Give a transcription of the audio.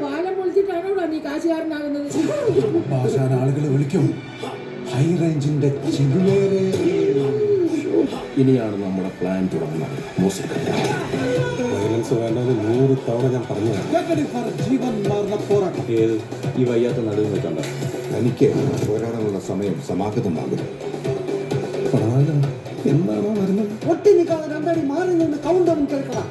പാലം പൊളിച്ചിട്ടാണോ നീ കാശുകാരനാകുന്നത്? ഭാഷാൻ ആളുകൾ വിളിക്കും ഹൈ റേഞ്ചിന്റെ ചിബുലേറെ. ഇനിയാണ് നമ്മുടെ പ്ലാൻ തുടങ്ങുന്നത്. വയലൻസ് വേണ്ടെന്ന് 100 തവണ ഞാൻ പറഞ്ഞു. ജീവൻ മാറുന്ന പോരാട്ടം. ഏത് ഈ വയ്യാത്ത നടുവ് വെച്ചണ്ട. തനിക്ക് പോരാടാനുള്ള സമയം സമാഗതമാകും. എന്നാണോ വരുന്നത്? ഒട്ടി നിൽക്കാതെ രണ്ടടി മാറി നിന്ന് കൗണ്ടറും കേൾക്കണം.